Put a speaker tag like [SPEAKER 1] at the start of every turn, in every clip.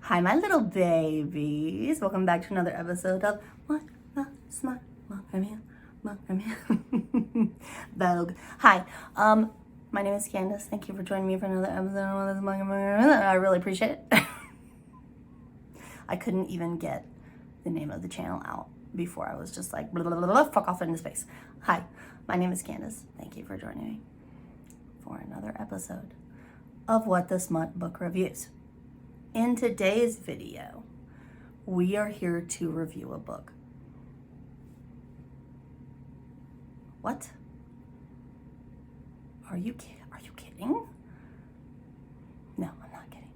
[SPEAKER 1] Hi, my little babies. Welcome back to another episode of What the Smut. Welcome here. Vogue. Hi. My name is Candace. Thank you for joining me for another episode of What the Smut. I really appreciate it. I couldn't even get the name of the channel out before I was just like, blah, blah, blah, blah, fuck off into space. Hi, my name is Candace. Thank you for joining me for another episode of What the Smut Book Reviews. In today's video, we are here to review a book. What? Are you kidding? No, I'm not kidding.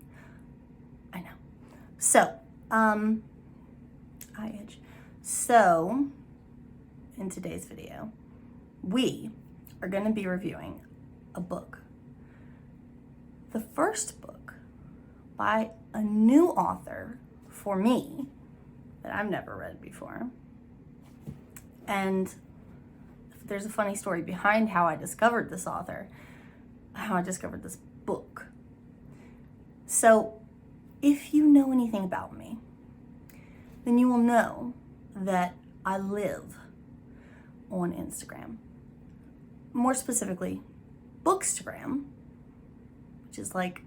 [SPEAKER 1] I know. So, I itch. So, in today's video, we are going to be reviewing a book. The first book by a new author for me that I've never read before. And there's a funny story behind how I discovered this author, how I discovered this book. So if you know anything about me, then you will know that I live on Instagram. More specifically, Bookstagram, which is like,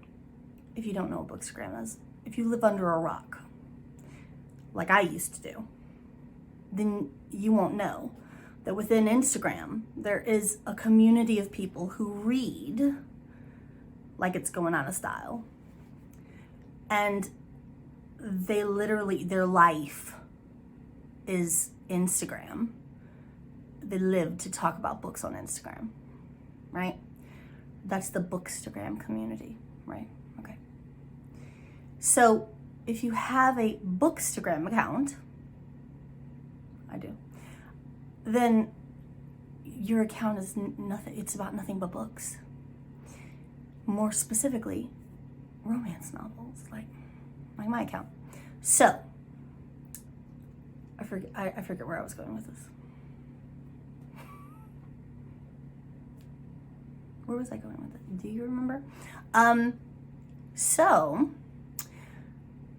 [SPEAKER 1] if you don't know what Bookstagram is, if you live under a rock, like I used to do, then you won't know that within Instagram, there is a community of people who read like it's going out of style. And they literally, their life is Instagram. They live to talk about books on Instagram, right? That's the Bookstagram community, right? Okay. So if you have a Bookstagram account, I do, then your account is nothing, it's about nothing but books. More specifically, romance novels, like my account. So, I forget where I was going with this. Where was I going with it? Do you remember? So,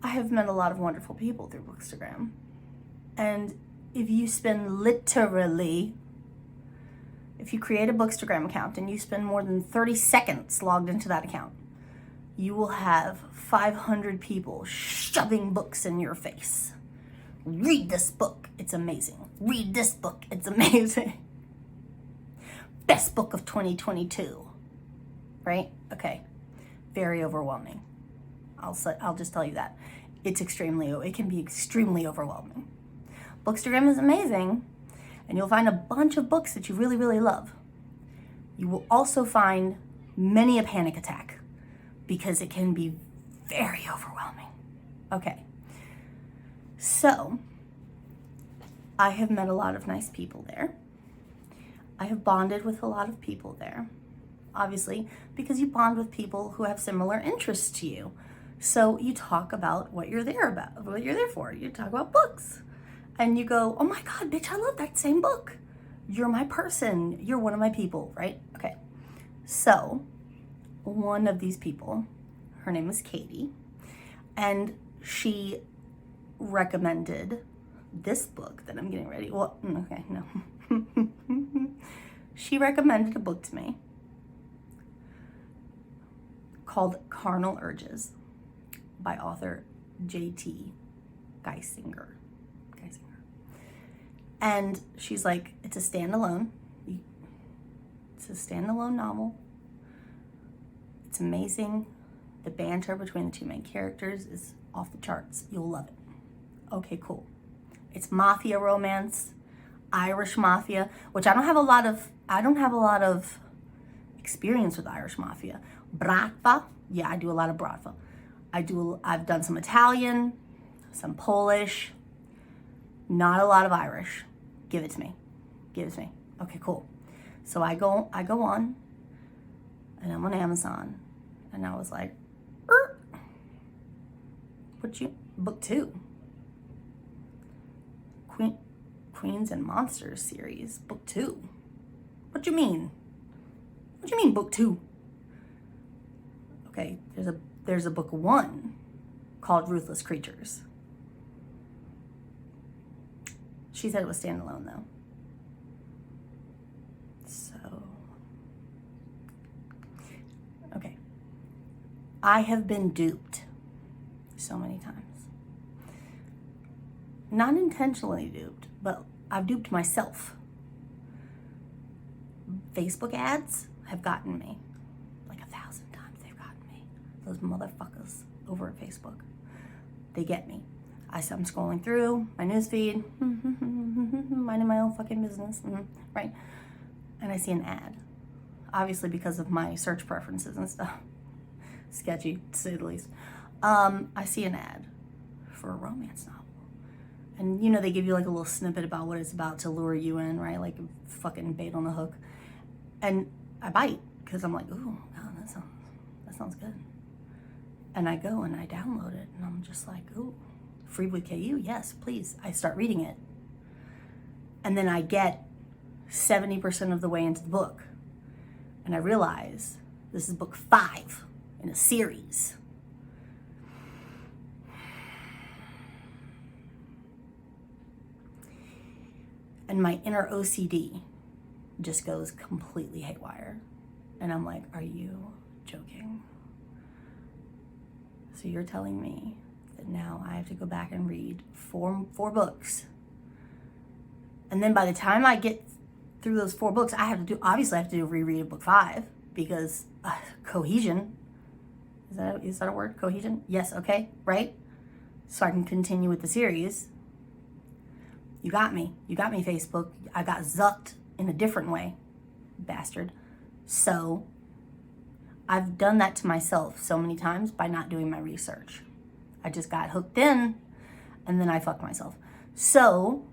[SPEAKER 1] I have met a lot of wonderful people through Bookstagram. And if you spend literally, if you create a Bookstagram account and you spend more than 30 seconds logged into that account, you will have 500 people shoving books in your face. Read this book, it's amazing. Read this book, it's amazing. Best book of 2022, right? Okay, very overwhelming. I'll just tell you that. It can be extremely overwhelming. Bookstagram is amazing, and you'll find a bunch of books that you really, really love. You will also find many a panic attack, because it can be very overwhelming. Okay, so I have met a lot of nice people there. I have bonded with a lot of people there, obviously, because you bond with people who have similar interests to you. So you talk about what you're there for. You talk about books. And you go, oh my God, bitch, I love that same book. You're my person. You're one of my people, right? Okay. So one of these people, her name is Katie, and she recommended this book that I'm getting ready. Well, okay, no. She recommended a book to me called Carnal Urges by author J.T. Geissinger. And she's like, it's a standalone novel. It's amazing. The banter between the two main characters is off the charts. You'll love it. Okay, cool. It's mafia romance, Irish mafia, which I don't have a lot of experience with Irish mafia. Bratva, yeah, I do a lot of bratva. I've done some Italian, some Polish, not a lot of Irish. Give it to me. Okay, cool. So I go on, and I'm on Amazon, and I was like, book 2. Queens and Monsters series, book 2. What do you mean? What do you mean book 2? Okay, there's a book 1 called Ruthless Creatures. She said it was standalone though. So, okay. I have been duped so many times. Not intentionally duped, but I've duped myself. Facebook ads have gotten me. Like 1,000 times they've gotten me. Those motherfuckers over at Facebook. They get me. I'm scrolling through my newsfeed, minding my own fucking business, right? And I see an ad. Obviously because of my search preferences and stuff. Sketchy, to say the least. I see an ad for a romance novel. And you know, they give you like a little snippet about what it's about to lure you in, right? Like fucking bait on the hook. And I bite because I'm like, ooh, God, that sounds good. And I go and I download it and I'm just like, ooh, free with KU, yes, please. I start reading it. And then I get 70% of the way into the book. And I realize this is book 5 in a series. And my inner OCD just goes completely haywire. And I'm like, are you joking? So you're telling me that now I have to go back and read four books. And then by the time I get through those 4 books, obviously I have to do a reread of book 5 because cohesion, is that a word? Cohesion? Yes, okay, right? So I can continue with the series. You got me, Facebook. I got zucked in a different way, bastard. So I've done that to myself so many times by not doing my research. I just got hooked in and then I fucked myself. So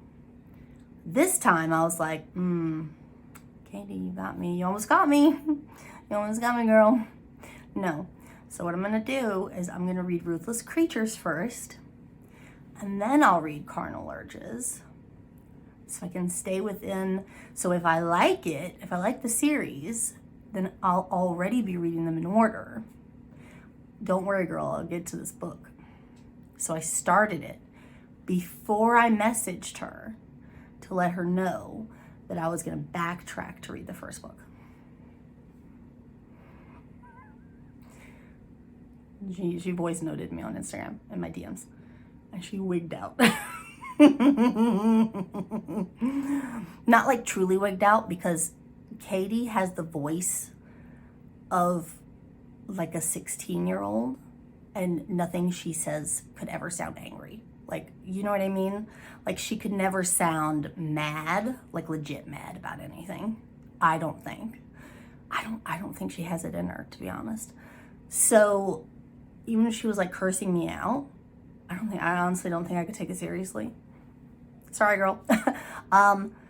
[SPEAKER 1] this time I was like, Katie, you got me. You almost got me. You almost got me, girl. No. So what I'm going to do is I'm going to read Ruthless Creatures first, and then I'll read Carnal Urges. So I can stay within. So if I like it, if I like the series, then I'll already be reading them in order. Don't worry, girl, I'll get to this book. So I started it before I messaged her to let her know that I was going to backtrack to read the first book. She voice noted me on Instagram in my DMs, and she wigged out. Not like truly wigged out, because Katie has the voice of like a 16-year-old, and nothing she says could ever sound angry. Like, you know what I mean? Like, she could never sound mad, like legit mad about anything. I don't think she has it in her, to be honest. So even if she was like cursing me out, I honestly don't think I could take it seriously. Sorry, girl.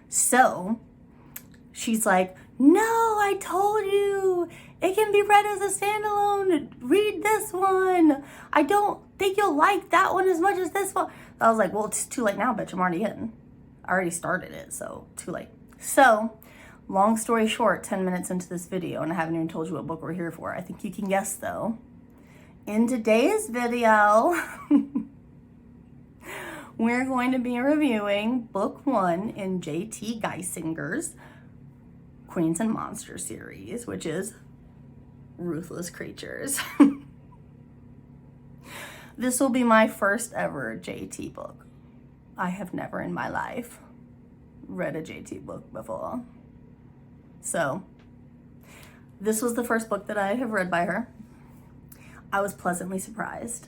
[SPEAKER 1] So she's like, no, I told you it can be read as a standalone. Read this one. I don't think you'll like that one as much as this one. I was like, well, it's too late now, bitch. I'm already in. I already started it, so too late. So long story short, 10 minutes into this video, and I haven't even told you what book we're here for. I think you can guess though. In today's video, we're going to be reviewing book 1 in J.T. Geissinger's Queens and Monsters series, which is Ruthless Creatures. This will be my first ever J.T. book. I have never in my life read a J.T. book before. So this was the first book that I have read by her. I was pleasantly surprised.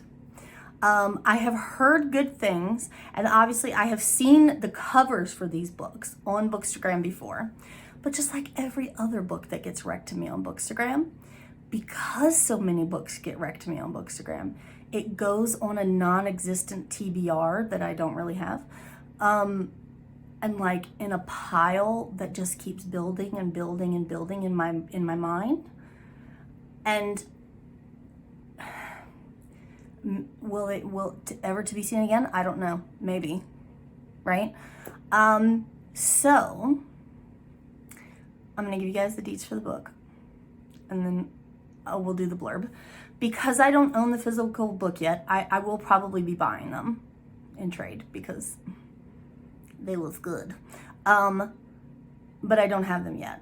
[SPEAKER 1] I have heard good things, and obviously I have seen the covers for these books on Bookstagram before. But just like every other book that gets wrecked to me on Bookstagram, because so many books get wrecked to me on Bookstagram, it goes on a non-existent TBR that I don't really have. And like in a pile that just keeps building and building and building in my mind. And will it ever to be seen again? I don't know. Maybe. Right? So I'm gonna give you guys the deets for the book, and then we'll do the blurb. Because I don't own the physical book yet, I will probably be buying them in trade because they look good. But I don't have them yet.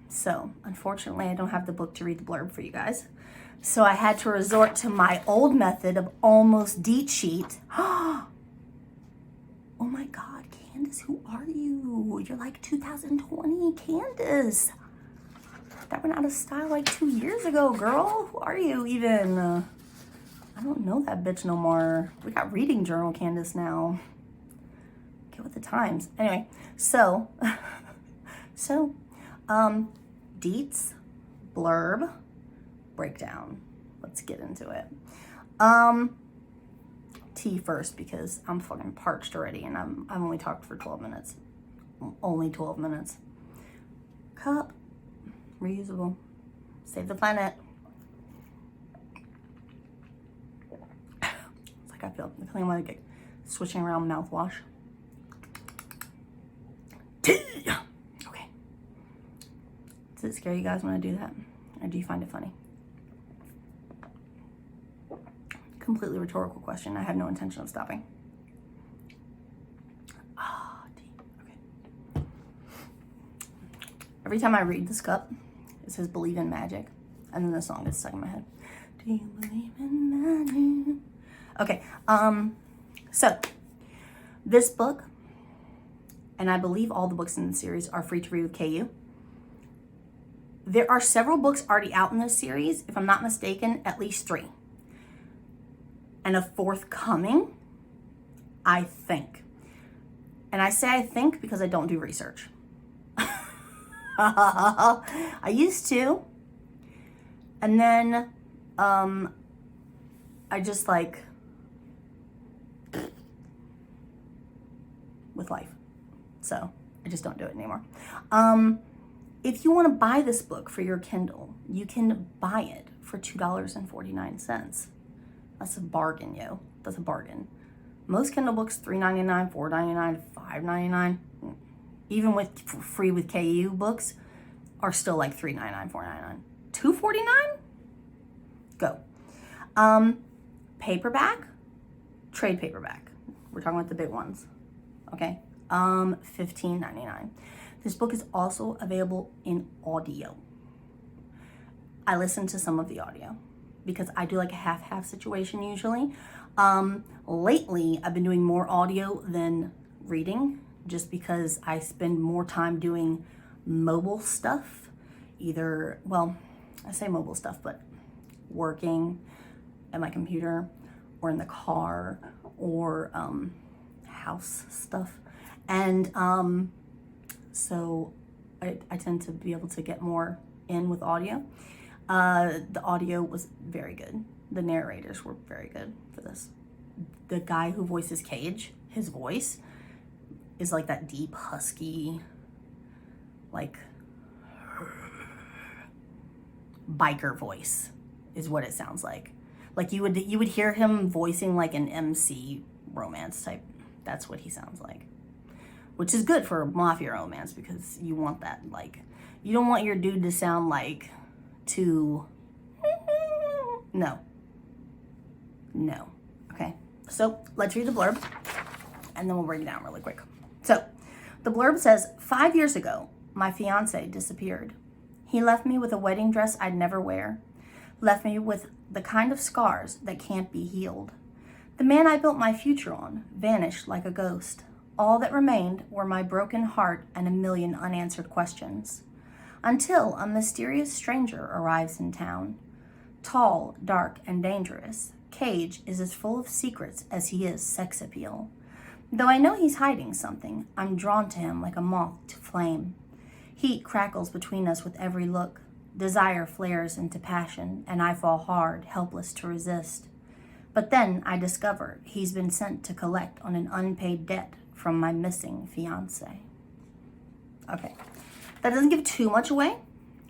[SPEAKER 1] So unfortunately, I don't have the book to read the blurb for you guys. So I had to resort to my old method of almost deet sheet. Oh my God, Candace, who are you? You're like 2020, Candace. That went out of style like 2 years ago, girl. Who are you even? I don't know that bitch no more. We got reading journal Candace now. Get with the times. Anyway, so, deets, blurb, breakdown. Let's get into it. Tea first because I'm fucking parched already and I've only talked for 12 minutes. Only 12 minutes. Cup, reusable. Save the planet. It's like I feel like switching around mouthwash. Tea! Okay. Does it scare you guys when I do that? Or do you find it funny? Completely rhetorical question. I have no intention of stopping. Tea. Okay. Every time I read this cup, it says believe in magic. And then the song gets stuck in my head. Do you believe in magic? Okay. So this book, and I believe all the books in the series are free to read with KU. There are several books already out in this series. If I'm not mistaken, at least 3. And a 4th coming, I think. And I say I think because I don't do research. I used to. And then I just like with life. So I just don't do it anymore. If you want to buy this book for your Kindle, you can buy it for $2.49. That's a bargain, yo. That's a bargain. Most Kindle books, $3.99, $4.99, $5.99, even with free with KU books, are still like $3.99, $4.99. $2.49? Go. Paperback, trade paperback. We're talking about the big ones. Okay. $15.99. This book is also available in audio. I listen to some of the audio because I do like a half-half situation usually. Lately, I've been doing more audio than reading just because I spend more time doing mobile stuff. Either, well, I say mobile stuff, but working at my computer or in the car or house stuff. And so I tend to be able to get more in with audio. The audio was very good. The narrators were very good for this. The guy who voices Cage, his voice is like that deep, husky, like biker voice is what it sounds like. Like you would hear him voicing like an MC romance type. That's what he sounds like. Which is good for a mafia romance because you want that, like, you don't want your dude to sound like too, no. Okay, so let's read the blurb and then we'll break it down really quick. So the blurb says, 5 years ago, my fiance disappeared. He left me with a wedding dress I'd never wear, left me with the kind of scars that can't be healed. The man I built my future on vanished like a ghost. All that remained were my broken heart and a million unanswered questions. Until a mysterious stranger arrives in town. Tall, dark, and dangerous, Cage is as full of secrets as he is sex appeal. Though I know he's hiding something, I'm drawn to him like a moth to flame. Heat crackles between us with every look. Desire flares into passion, and I fall hard, helpless to resist. But then I discover he's been sent to collect on an unpaid debt from my missing fiance. Okay, that doesn't give too much away,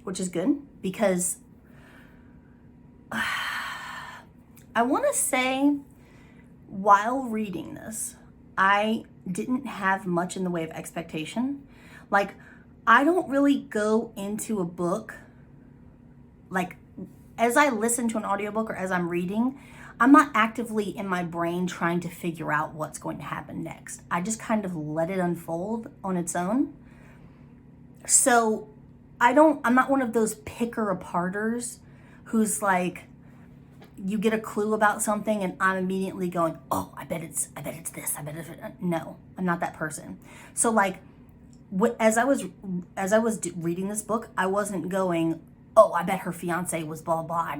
[SPEAKER 1] which is good because I want to say while reading this, I didn't have much in the way of expectation. Like, I don't really go into a book like as I listen to an audiobook or as I'm reading, I'm not actively in my brain trying to figure out what's going to happen next. I just kind of let it unfold on its own. So I'm not one of those picker-aparters who's like, you get a clue about something and I'm immediately going, oh, I bet it's this, no, I'm not that person. So like, as I was reading this book, I wasn't going, oh, I bet her fiance was blah, blah,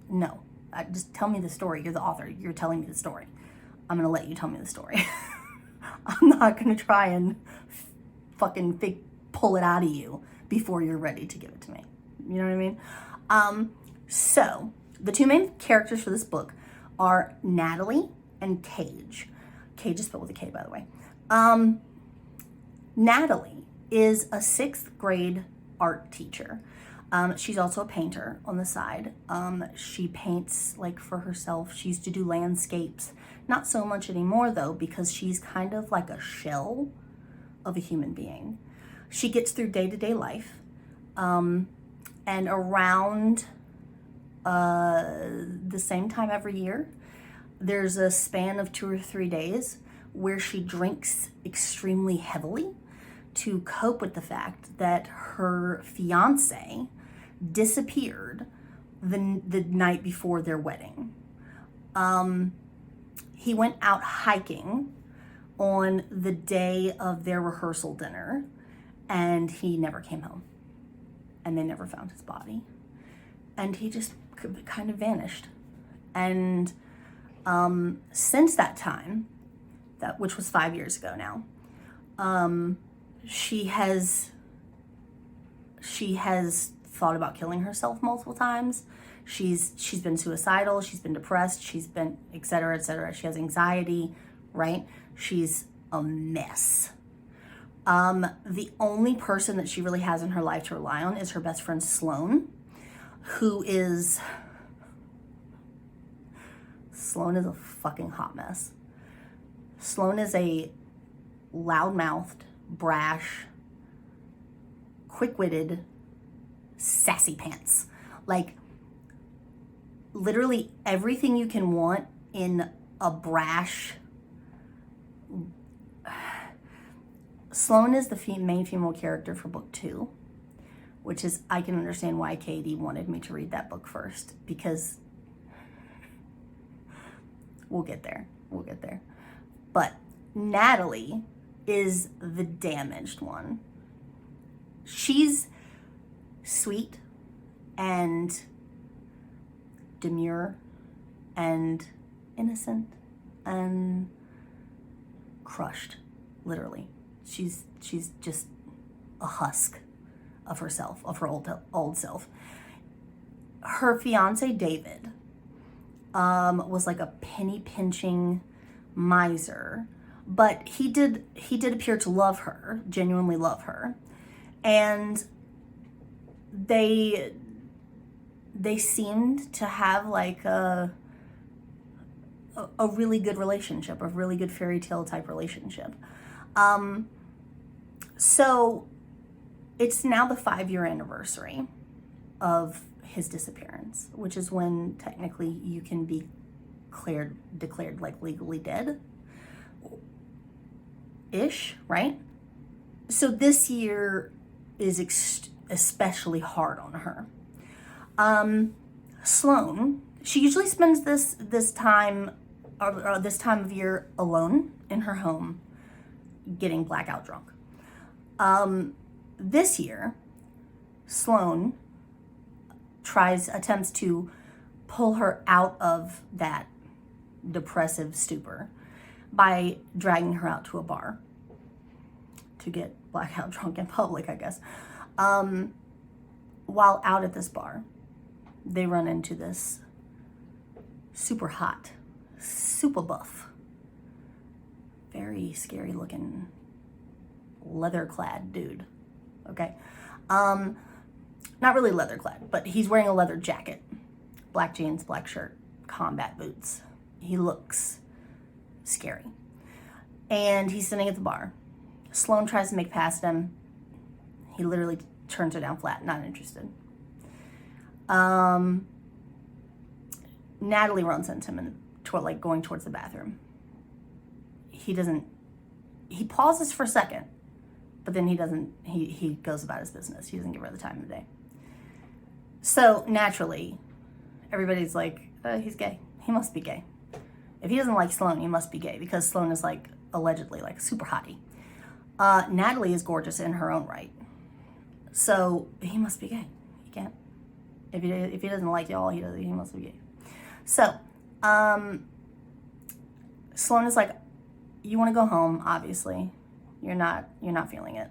[SPEAKER 1] no. Just tell me the story. You're the author. You're telling me the story. I'm going to let you tell me the story. I'm not going to try and fucking pull it out of you before you're ready to give it to me. You know what I mean? So the two main characters for this book are Natalie and Cage. Cage is spelled with a K, by the way. Natalie is a 6th grade art teacher. She's also a painter on the side. She paints like for herself. She used to do landscapes. Not so much anymore though, because she's kind of like a shell of a human being. She gets through day-to-day life. And around the same time every year, there's a span of 2 or 3 days where she drinks extremely heavily to cope with the fact that her fiance disappeared the night before their wedding. He went out hiking on the day of their rehearsal dinner and he never came home and they never found his body and he just kind of vanished. And since that time, which was 5 years ago now, she has thought about killing herself multiple times. She's been suicidal, she's been depressed, she's been et cetera, et cetera. She has anxiety, right? She's a mess. The only person that she really has in her life to rely on is her best friend Sloan, who is a fucking hot mess. Sloan is a loud-mouthed, brash, quick-witted, sassy pants. Like, literally everything you can want in a brash... Sloan is the main female character for book 2, which is, I can understand why Katie wanted me to read that book first, because we'll get there. But Natalie is the damaged one. She's sweet and demure and innocent and crushed, literally. She's just a husk of herself, of her old self. Her fiance David was like a penny pinching miser, but he did appear to love her, genuinely love her, and they seemed to have like a really good relationship, a really good fairy tale type relationship. So it's now the 5-year anniversary of his disappearance, which is when technically you can be declared like legally dead ish, right? So this year is especially hard on her. Sloan, she usually spends this time of year alone in her home, getting blackout drunk. This year, Sloan attempts to pull her out of that depressive stupor by dragging her out to a bar to get blackout drunk in public, I guess. While out at this bar, they run into this super hot, super buff, very scary looking leather-clad dude, okay? Not really leather-clad, but he's wearing a leather jacket, black jeans, black shirt, combat boots. He looks scary. And he's sitting at the bar. Sloan tries to make past him. He literally turns her down flat, not interested. Natalie runs into him and like going towards the bathroom. He pauses for a second, but then he goes about his business. He doesn't give her the time of the day. So naturally, everybody's like, he's gay. He must be gay. If he doesn't like Sloane, he must be gay, because Sloane is like allegedly like super hottie. Natalie is gorgeous in her own right. So he must be gay. He can't. If he doesn't like y'all, he must be gay. So, Sloane is like, you want to go home, obviously. You're not feeling it.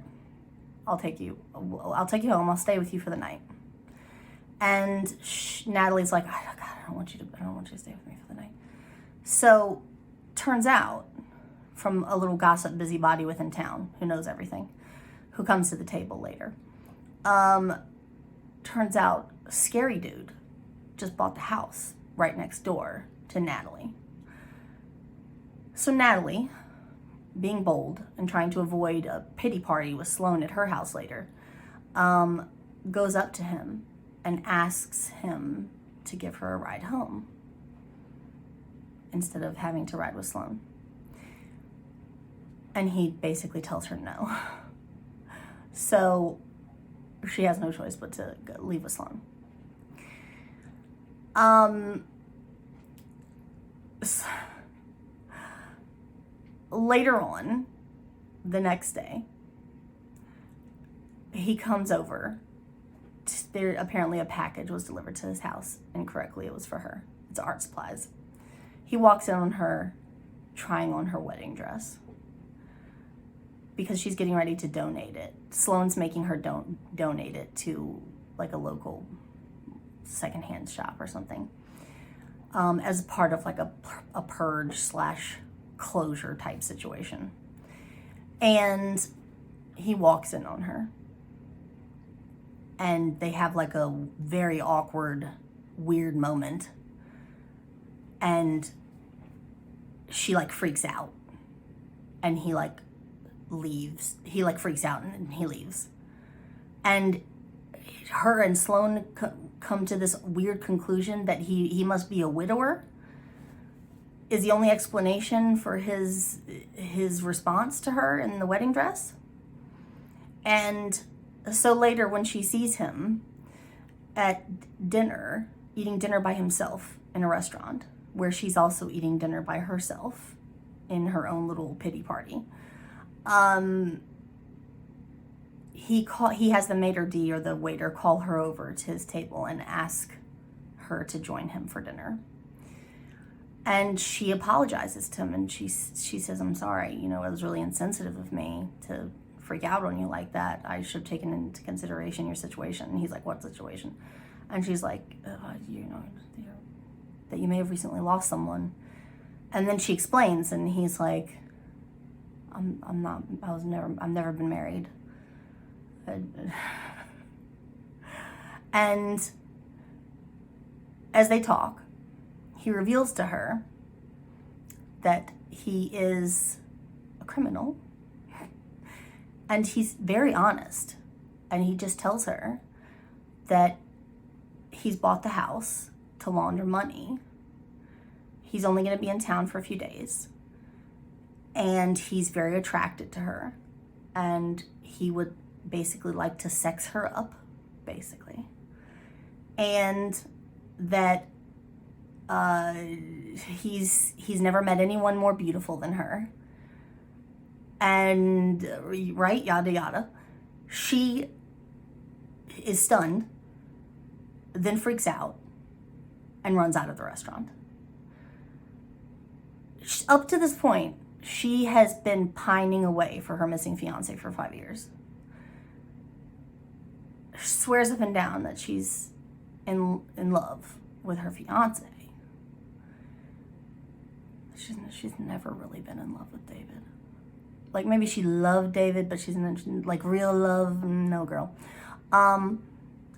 [SPEAKER 1] I'll take you home. I'll stay with you for the night. And Natalie's like, oh, God, I don't want you to stay with me for the night. So, turns out, from a little gossip busybody within town who knows everything, who comes to the table later, turns out Scary Dude just bought the house right next door to Natalie. So Natalie, being bold and trying to avoid a pity party with Sloane at her house later, goes up to him and asks him to give her a ride home instead of having to ride with Sloane. And he basically tells her no. So she has no choice but to leave with Sloane. Later on, the next day, he comes over. There apparently a package was delivered to his house. Incorrectly, it was for her. It's art supplies. He walks in on her trying on her wedding dress because she's getting ready to donate it. Sloane's making her donate it to like a local secondhand shop or something, as part of like a purge / closure type situation. And he walks in on her and they have like a very awkward, weird moment, and she like freaks out and he like leaves. He like freaks out and he leaves. And her and Sloane come to this weird conclusion that he must be a widower is the only explanation for his response to her in the wedding dress. And so later when she sees him at dinner, eating dinner by himself in a restaurant, where she's also eating dinner by herself in her own little pity party, he has the maitre d' or the waiter call her over to his table and ask her to join him for dinner. And she apologizes to him and she says, I'm sorry, it was really insensitive of me to freak out on you like that. I should have taken into consideration your situation. And he's like, what situation? And she's like, that you may have recently lost someone. And then she explains, and he's like, I've never been married. And as they talk, he reveals to her that he is a criminal, and he's very honest, and he just tells her that he's bought the house to launder money. He's only going to be in town for a few days, and he's very attracted to her, and he would basically like to sex her up, basically, and that he's never met anyone more beautiful than her, and right, yada yada. She is stunned, then freaks out and runs out of the restaurant. Up to this point, she has been pining away for her missing fiance for 5 years. She swears up and down that she's in love with her fiance. She's never really been in love with David. Like, maybe she loved David, but she's like real love, no girl.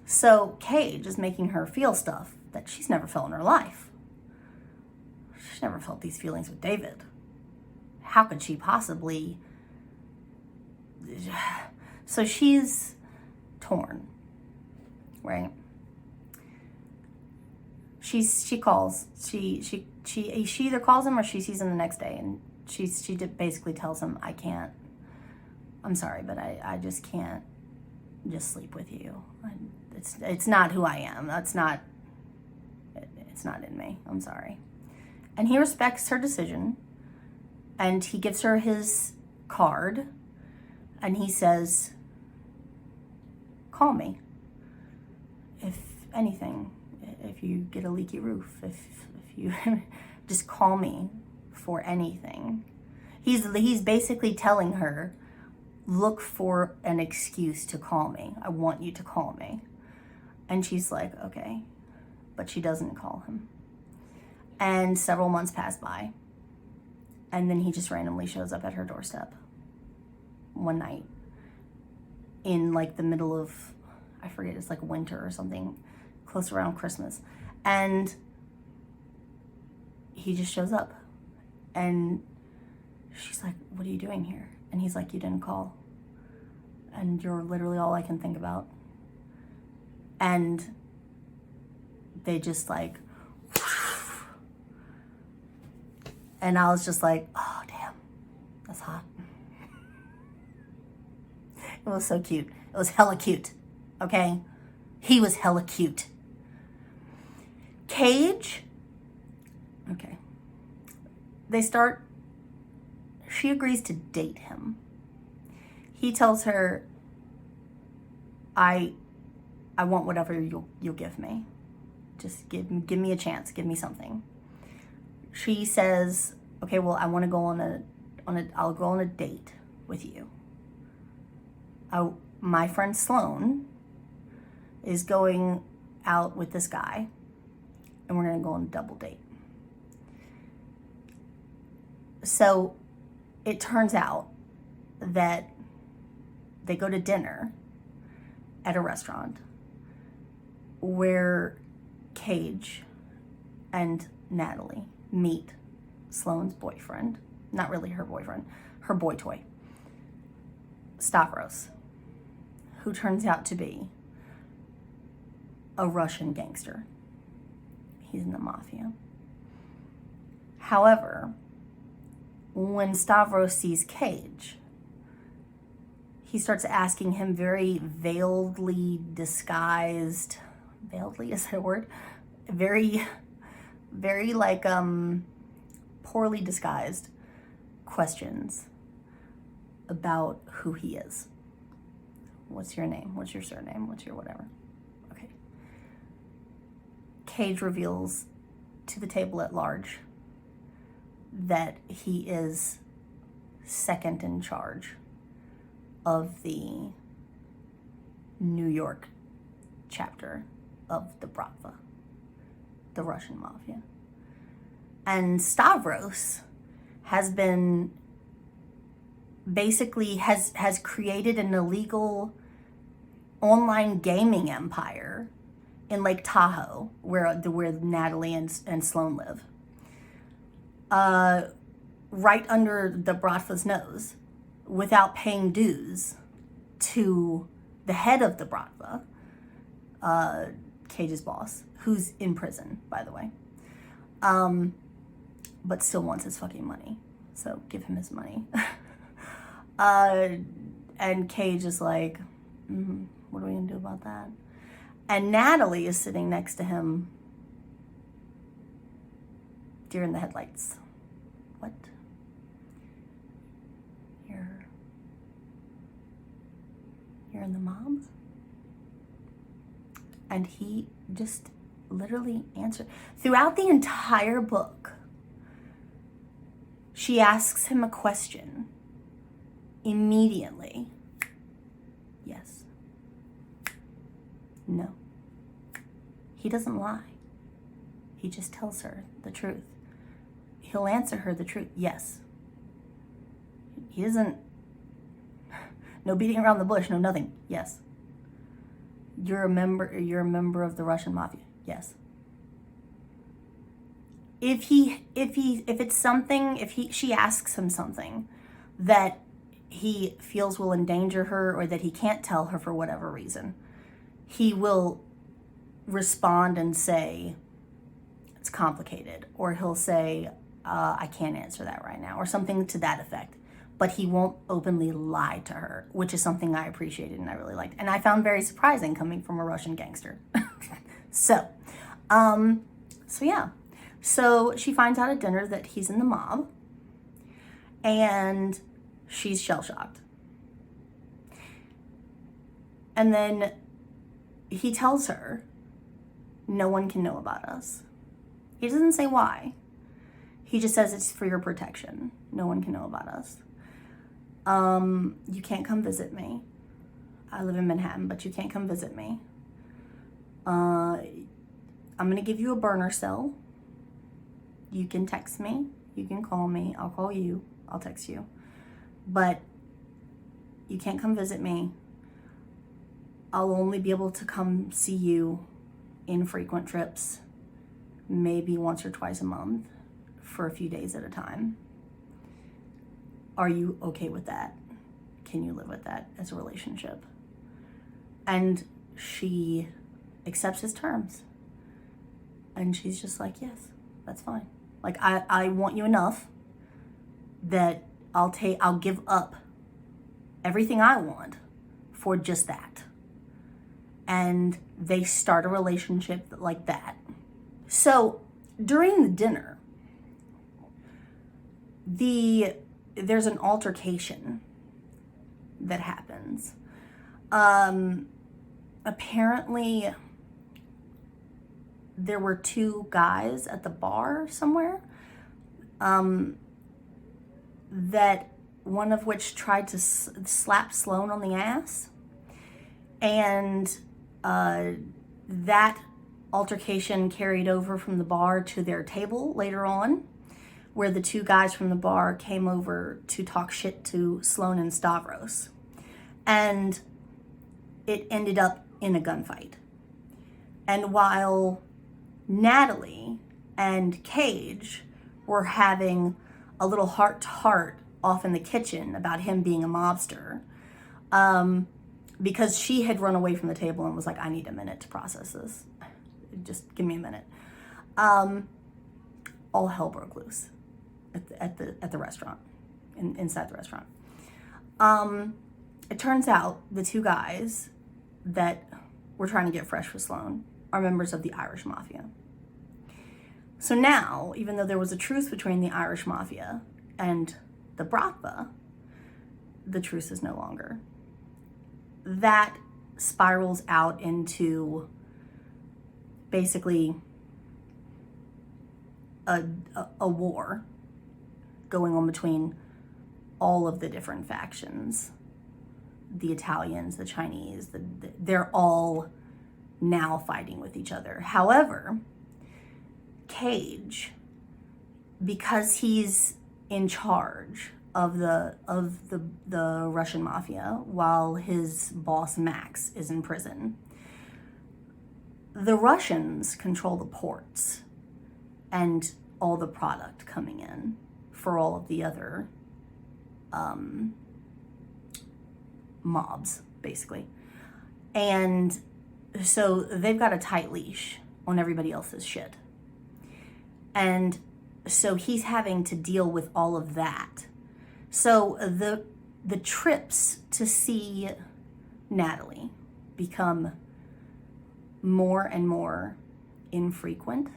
[SPEAKER 1] So Cage is making her feel stuff that she's never felt in her life. She's never felt these feelings with David. How could she possibly? So she's torn, right? she calls. She either calls him or she sees him the next day, and she basically tells him, I can't. I'm sorry, but I just can't just sleep with you. It's not who I am. It's not in me. I'm sorry. And he respects her decision, and he gives her his card, and he says, call me if anything, if you get a leaky roof, if you just call me for anything. He's basically telling her, look for an excuse to call me. I want you to call me. And she's like, okay. But she doesn't call him. And several months pass by. And then he just randomly shows up at her doorstep one night in like the middle of, I forget, it's like winter or something, close around Christmas. And he just shows up. And she's like, what are you doing here? And he's like, you didn't call. And you're literally all I can think about. And they just like, and I was just like, oh, damn, that's hot. It was so cute. It was hella cute, okay? He was hella cute. Cage, okay. She agrees to date him. He tells her, I want whatever you'll give me. Just give me a chance, give me something. She says, okay, well, I want to go I'll go on a date with you. My friend Sloan is going out with this guy, and we're going to go on a double date. So it turns out that they go to dinner at a restaurant where Cage and Natalie meet Sloane's boyfriend, not really her boyfriend, her boy toy, Stavros, who turns out to be a Russian gangster. He's in the mafia. However, when Stavros sees Cage, he starts asking him very veiledly disguised, veiledly, is that a word? Very like poorly disguised questions about who he is. What's your name? What's your surname? What's your whatever? Okay. Cage reveals to the table at large that he is second in charge of the New York chapter of the Bratva, the Russian mafia. And Stavros has been basically has created an illegal online gaming empire in Lake Tahoe, where Natalie and Sloan live. Right under the Bratva's nose, without paying dues to the head of the Bratva, Cage's boss, who's in prison, by the way, but still wants his fucking money. So give him his money. And Cage is like, what are we gonna do about that? And Natalie is sitting next to him, deer in the headlights. What? You're in the mob? And he just literally answered. Throughout the entire book, she asks him a question. Immediately. Yes. No. He doesn't lie. He just tells her the truth. He'll answer her the truth. Yes. He doesn't, no beating around the bush, no nothing. Yes. You're a member of the Russian mafia. Yes. If she asks him something that he feels will endanger her or that he can't tell her for whatever reason, he will respond and say, it's complicated, or he'll say, I can't answer that right now, or something to that effect. But he won't openly lie to her, which is something I appreciated and I really liked. And I found very surprising coming from a Russian gangster. So yeah. So she finds out at dinner that he's in the mob, and she's shell-shocked. And then he tells her, no one can know about us. He doesn't say why. He just says it's for your protection. No one can know about us. You can't come visit me. I live in Manhattan, but you can't come visit me. I'm gonna give you a burner cell. You can text me. You can call me. I'll call you. I'll text you. But you can't come visit me. I'll only be able to come see you in frequent trips, maybe once or twice a month for a few days at a time. Are you okay with that? Can you live with that as a relationship? And she accepts his terms. And she's just like, yes, that's fine. Like, I want you enough that I'll give up everything I want for just that. And they start a relationship like that. So during the dinner, there's an altercation that happens. Apparently there were two guys at the bar somewhere, that one of which tried to slap Sloane on the ass, and that altercation carried over from the bar to their table later on, where the two guys from the bar came over to talk shit to Sloane and Stavros. And it ended up in a gunfight. And while Natalie and Cage were having a little heart-to-heart off in the kitchen about him being a mobster, because she had run away from the table and was like, I need a minute to process this. Just give me a minute. All hell broke loose at the restaurant, inside the restaurant. It turns out the two guys that were trying to get fresh with Sloane are members of the Irish Mafia. So now, even though there was a truce between the Irish Mafia and the Bratva, the truce is no longer. That spirals out into basically a war going on between all of the different factions. The Italians, the Chinese, they're all now fighting with each other. However, Cage, because he's in charge of the Russian mafia while his boss Max is in prison, the Russians control the ports and all the product coming in for all of the other mobs, basically. And so they've got a tight leash on everybody else's shit. And so he's having to deal with all of that. So the trips to see Natalie become more and more infrequent,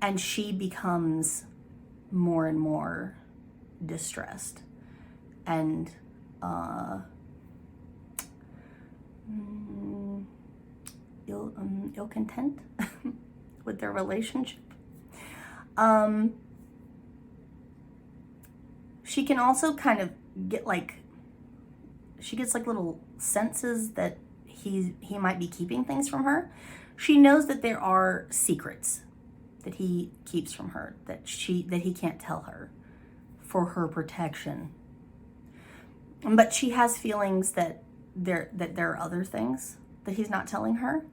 [SPEAKER 1] and she becomes more and more distressed and ill content with their relationship. She can also kind of get she gets little senses that he might be keeping things from her. She knows that there are secrets that he keeps from her, that he can't tell her for her protection. But she has feelings that there are other things that he's not telling her,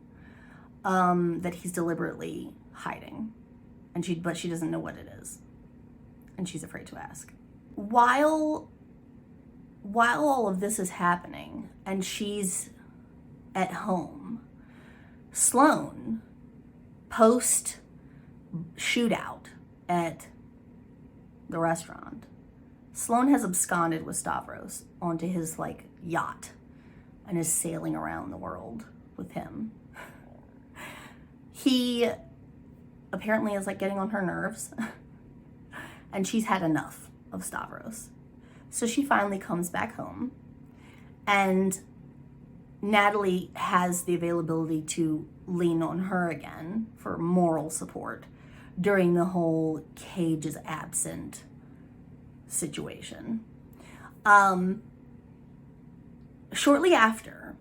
[SPEAKER 1] that he's deliberately hiding, but she doesn't know what it is, and she's afraid to ask. While all of this is happening and she's at home, Sloane, post shootout at the restaurant, Sloane has absconded with Stavros onto his like yacht and is sailing around the world with him. He apparently is like getting on her nerves and she's had enough of Stavros. So she finally comes back home, and Natalie has the availability to lean on her again for moral support during the whole Cage is absent situation. Shortly after,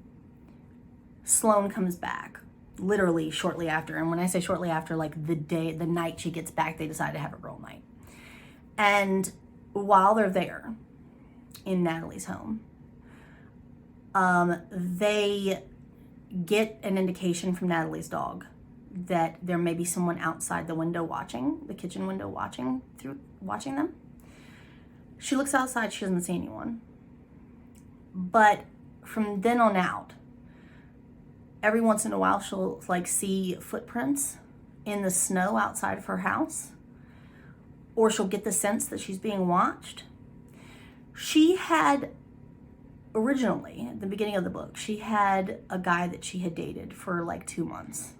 [SPEAKER 1] Sloane comes back, literally shortly after. And when I say shortly after, like the night she gets back, they decide to have a girl night. And while they're there in Natalie's home, they get an indication from Natalie's dog that there may be someone outside the window watching, the kitchen window watching them. She looks outside, she doesn't see anyone. But from then on out, every once in a while she'll like see footprints in the snow outside of her house, or she'll get the sense that she's being watched. She had originally, at the beginning of the book, she had a guy that she had dated for like 2 months,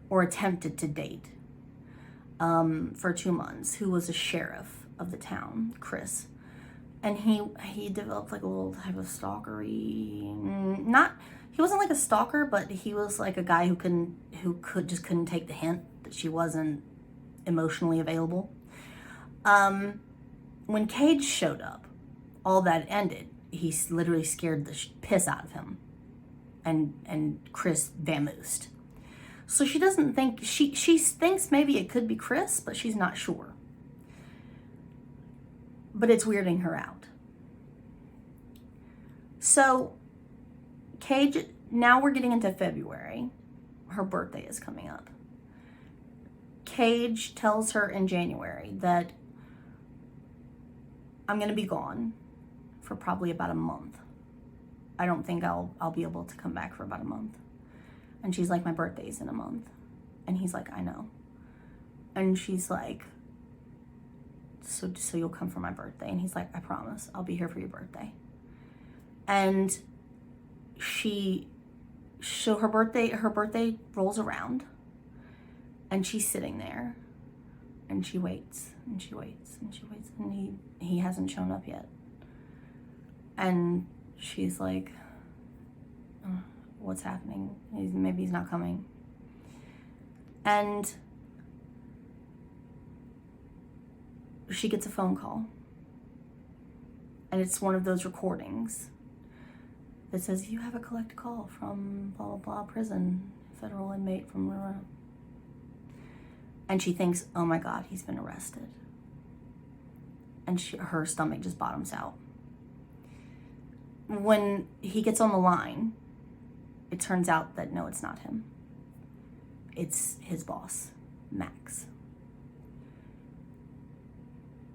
[SPEAKER 1] or attempted to date for 2 months, who was a sheriff of the town, Chris. And he developed like a little type of stalkery, he wasn't like a stalker, but he was like a guy who couldn't take the hint that she wasn't emotionally available. When Cage showed up, all that ended. He literally scared the piss out of him, and Chris vamoosed. So she doesn't think, she thinks maybe it could be Chris, but she's not sure. But it's weirding her out. So Cage, now we're getting into February. Her birthday is coming up. Cage tells her in January that I'm going to be gone for probably about a month. I don't think I'll be able to come back for about a month. And she's like, my birthday's in a month. And he's like, I know. And she's like, so you'll come for my birthday? And he's like, I promise, I'll be here for your birthday. And her birthday rolls around, and she's sitting there, and she waits, and she waits, and she waits, and he hasn't shown up yet. And she's like, what's happening? Maybe he's not coming. And she gets a phone call, and it's one of those recordings that says, you have a collect call from blah blah blah prison, federal inmate from Aurora. And she thinks, oh my God, he's been arrested. And her stomach just bottoms out. When he gets on the line, it turns out that no, it's not him. It's his boss, Max.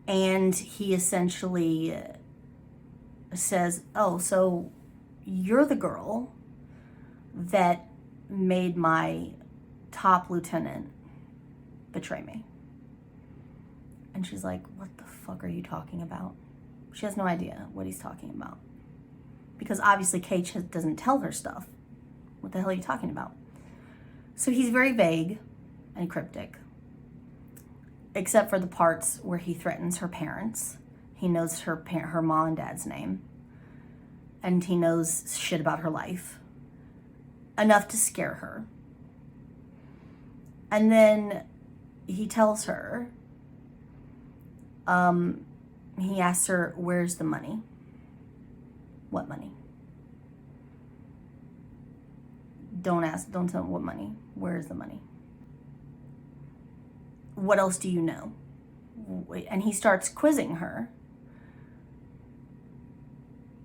[SPEAKER 1] And he essentially says, oh, so you're the girl that made my top lieutenant betray me. And she's like, what the fuck are you talking about? She has no idea what he's talking about. Because obviously Cage doesn't tell her stuff. What the hell are you talking about? So he's very vague and cryptic, except for the parts where he threatens her parents. He knows her mom and dad's name, and he knows shit about her life, enough to scare her. And then he tells her, he asks her, where's the money? What money? Don't tell him what money. Where's the money? What else do you know? And he starts quizzing her.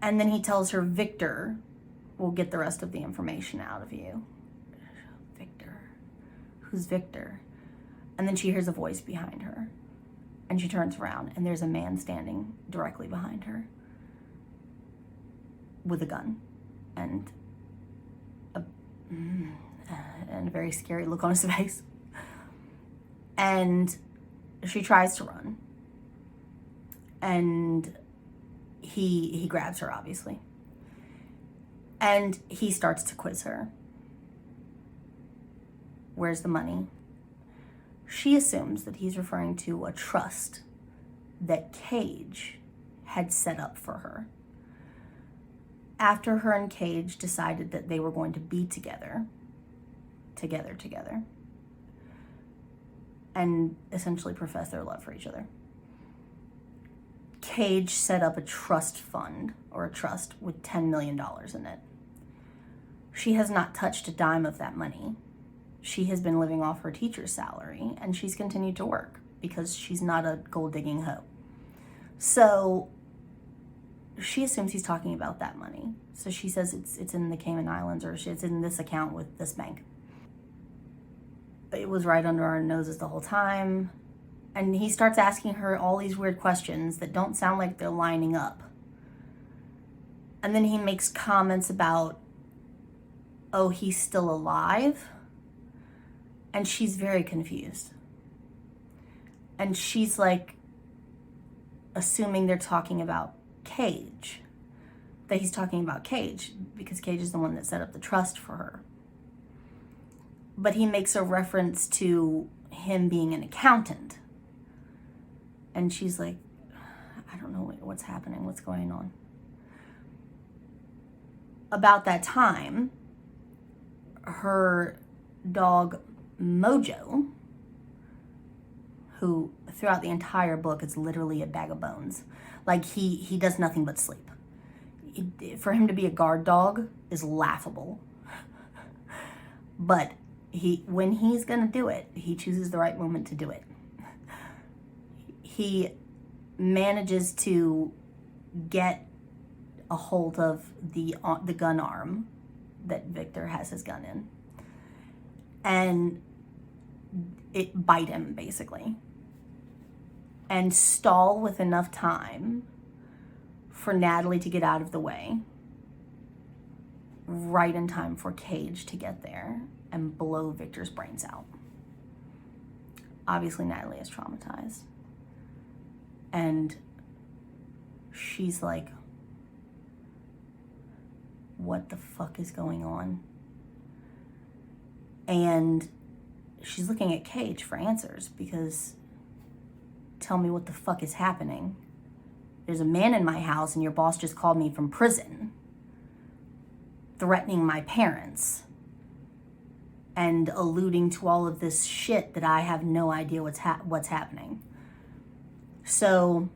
[SPEAKER 1] And then he tells her, Victor will get the rest of the information out of you. Victor? Who's Victor? And then she hears a voice behind her. And she turns around, and there's a man standing directly behind her with a gun and a very scary look on his face. And she tries to run. And he grabs her, obviously. And he starts to quiz her. Where's the money? She assumes that he's referring to a trust that Cage had set up for her. After her and Cage decided that they were going to be together, and essentially profess their love for each other, Cage set up a trust fund, or a trust, with $10 million in it. She has not touched a dime of that money. She has been living off her teacher's salary, and she's continued to work because she's not a gold-digging hoe. So she assumes he's talking about that money. So she says it's in the Cayman Islands, or it's in this account with this bank. It was right under our noses the whole time. And he starts asking her all these weird questions that don't sound like they're lining up. And then he makes comments about, oh, he's still alive. And she's very confused. And she's like, assuming they're talking about Cage. That he's talking about Cage, because Cage is the one that set up the trust for her. But he makes a reference to him being an accountant. And she's like, I don't know what's happening, what's going on. About that time, her dog Mojo, who throughout the entire book is literally a bag of bones. Like he does nothing but sleep. For him to be a guard dog is laughable. But when he's gonna do it, he chooses the right moment to do it. He manages to get a hold of the gun arm that Victor has his gun in, and it bite him basically, and stall with enough time for Natalie to get out of the way, right in time for Cage to get there and blow Victor's brains out. Obviously, Natalie is traumatized. And she's like, what the fuck is going on? And she's looking at Cage for answers, because tell me what the fuck is happening. There's a man in my house and your boss just called me from prison, threatening my parents and alluding to all of this shit that I have no idea what's happening. So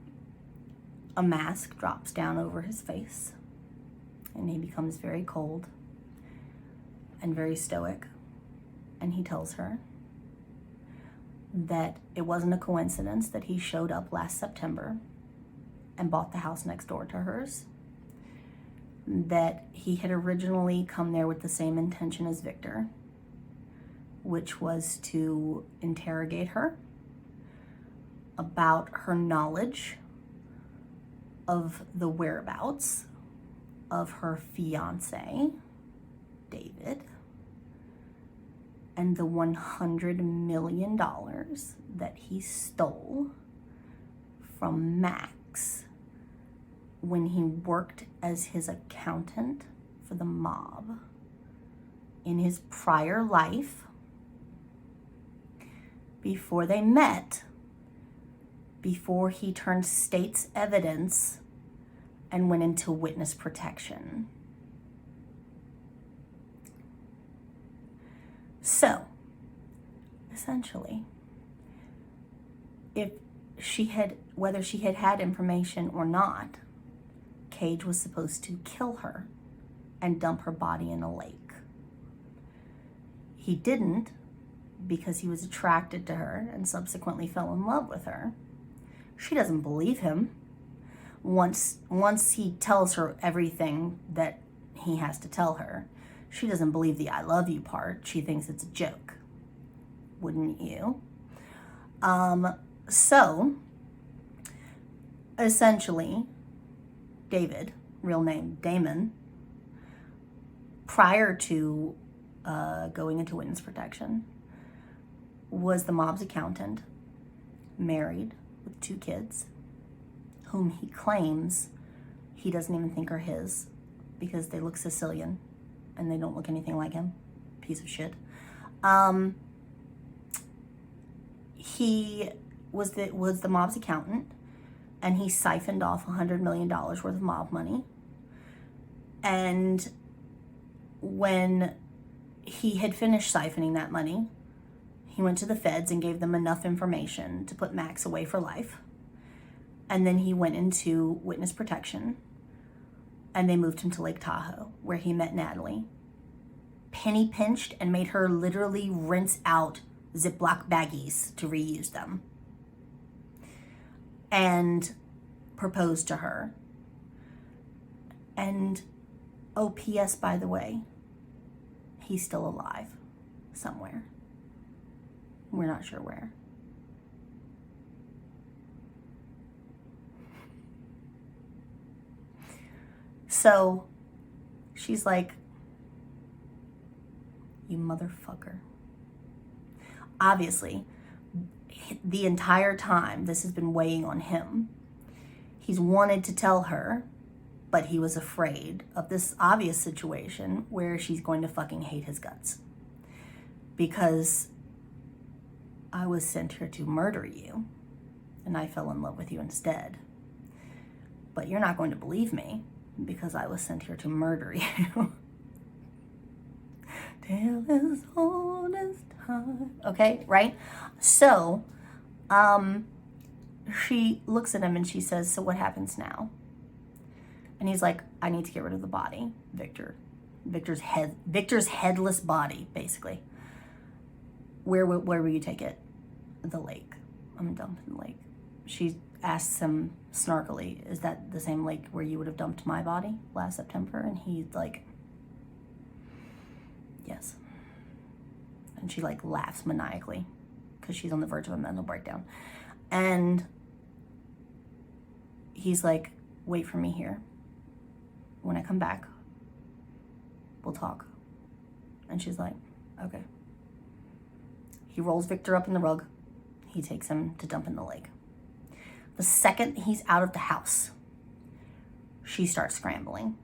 [SPEAKER 1] a mask drops down over his face, and he becomes very cold and very stoic. And he tells her that it wasn't a coincidence that he showed up last September and bought the house next door to hers. That he had originally come there with the same intention as Victor, which was to interrogate her about her knowledge of the whereabouts of her fiance, David, and the $100 million that he stole from Max when he worked as his accountant for the mob in his prior life, before they met, before he turned state's evidence and went into witness protection. So, essentially, whether she had had information or not, Cage was supposed to kill her and dump her body in a lake. He didn't, because he was attracted to her and subsequently fell in love with her. She doesn't believe him. Once he tells her everything that he has to tell her, she doesn't believe the I love you part. She thinks it's a joke. Wouldn't you? So, essentially, David, real name Damon, prior to going into witness protection, was the mob's accountant, married with 2 kids, whom he claims he doesn't even think are his because they look Sicilian and they don't look anything like him. Piece of shit. He was the mob's accountant, and he siphoned off $100 million worth of mob money. And when he had finished siphoning that money, he went to the feds and gave them enough information to put Max away for life. And then he went into witness protection, and they moved him to Lake Tahoe, where he met Natalie, penny pinched, and made her literally rinse out Ziploc baggies to reuse them, and proposed to her. And oh, P.S., by the way, he's still alive somewhere. We're not sure where. So she's like, you motherfucker. Obviously, the entire time this has been weighing on him. He's wanted to tell her, but he was afraid of this obvious situation where she's going to fucking hate his guts. Because I was sent here to murder you, and I fell in love with you instead. But you're not going to believe me, because I was sent here to murder you. Tale as old as time. Okay, right? So, she looks at him and she says, so what happens now? And he's like, I need to get rid of the body, Victor. Victor's headless body, basically. Where will you take it? The lake. I'm dumping the lake. She asks him snarkily, is that the same lake where you would have dumped my body last September? And he's like, yes. And she like laughs maniacally because she's on the verge of a mental breakdown. And he's like, wait for me here. When I come back, we'll talk. And she's like, okay. He rolls Victor up in the rug. He takes him to dump in the lake. The second he's out of the house, she starts scrambling.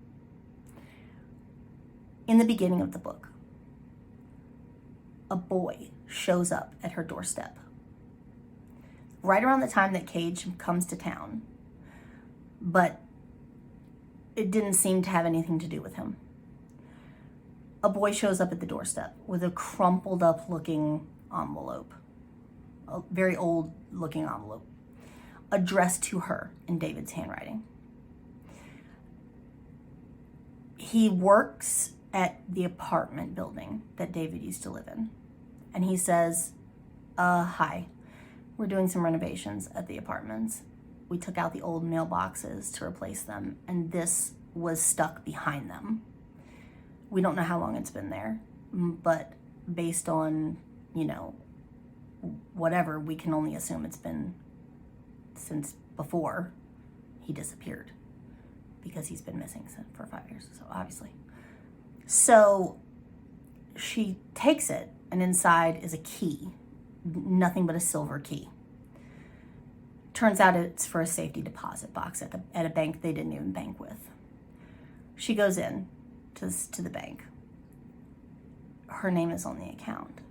[SPEAKER 1] In the beginning of the book, a boy shows up at her doorstep. Right around the time that Cage comes to town. But it didn't seem to have anything to do with him. A boy shows up at the doorstep with a crumpled up looking envelope. A very old looking envelope. Addressed to her in David's handwriting. He works at the apartment building that David used to live in. And he says, hi, we're doing some renovations at the apartments. We took out the old mailboxes to replace them, and this was stuck behind them. We don't know how long it's been there, but based on, whatever, we can only assume it's been since before he disappeared, because he's been missing for 5 years, so obviously. So she takes it, and inside is a key, nothing but a silver key. Turns out it's for a safety deposit box at a bank they didn't even bank with. She goes in to the bank. Her name is on the account.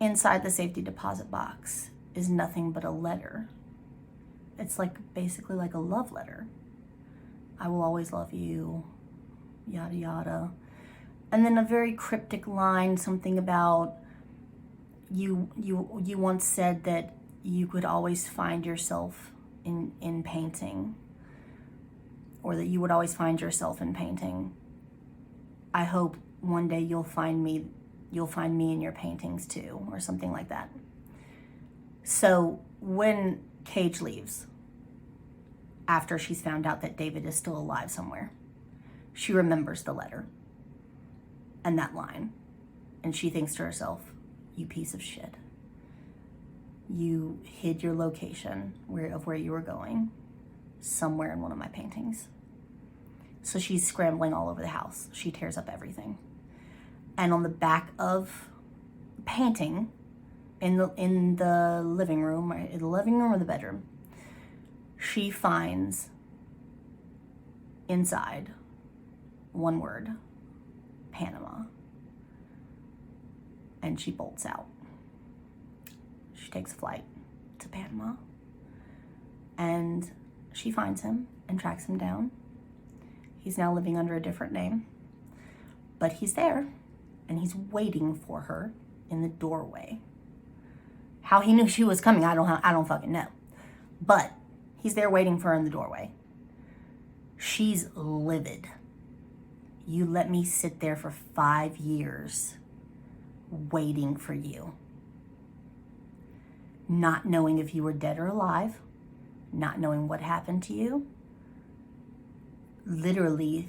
[SPEAKER 1] Inside the safety deposit box is nothing but a letter. It's basically like a love letter. I will always love you, yada yada. And then a very cryptic line, something about you once said that you could always find yourself in painting, or that you would always find yourself in painting. I hope one day you'll find me in your paintings too, or something like that. So when Cage leaves, after she's found out that David is still alive somewhere, she remembers the letter and that line, and she thinks to herself, you piece of shit. You hid your location of where you were going somewhere in one of my paintings. So she's scrambling all over the house. She tears up everything. And on the back of the painting in the living room, right? In the living room or the bedroom, she finds inside one word, Panama. And she bolts out. She takes a flight to Panama. And she finds him and tracks him down. He's now living under a different name. But he's there, and he's waiting for her in the doorway. How he knew she was coming, I don't fucking know. But he's there waiting for her in the doorway. She's livid. You let me sit there for 5 years waiting for you. Not knowing if you were dead or alive, not knowing what happened to you. Literally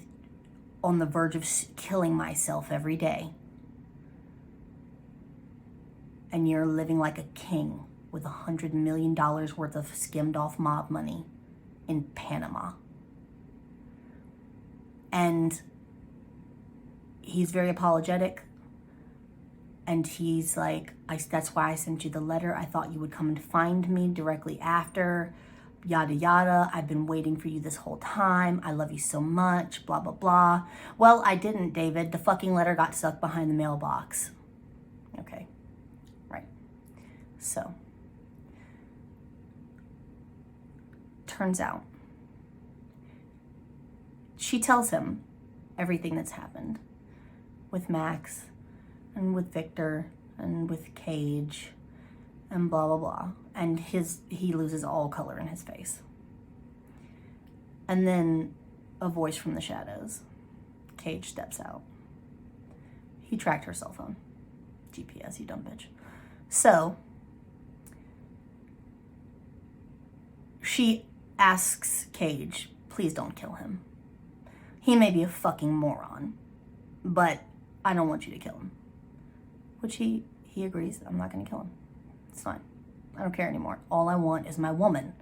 [SPEAKER 1] on the verge of killing myself every day. And you're living like a king with $100 million worth of skimmed off mob money in Panama. And he's very apologetic. And he's like, that's why I sent you the letter. I thought you would come and find me directly after. Yada, yada. I've been waiting for you this whole time. I love you so much. Blah, blah, blah. Well, I didn't, David. The fucking letter got stuck behind the mailbox. Okay. Right. So. Turns out. She tells him everything that's happened. With Max. And with Victor. And with Cage. And blah, blah, blah. And he loses all color in his face. And then a voice from the shadows. Cage steps out. He tracked her cell phone. GPS, you dumb bitch. So, she asks Cage, please don't kill him. He may be a fucking moron, but I don't want you to kill him. Which he agrees, I'm not gonna kill him. It's fine. I don't care anymore. All I want is my woman.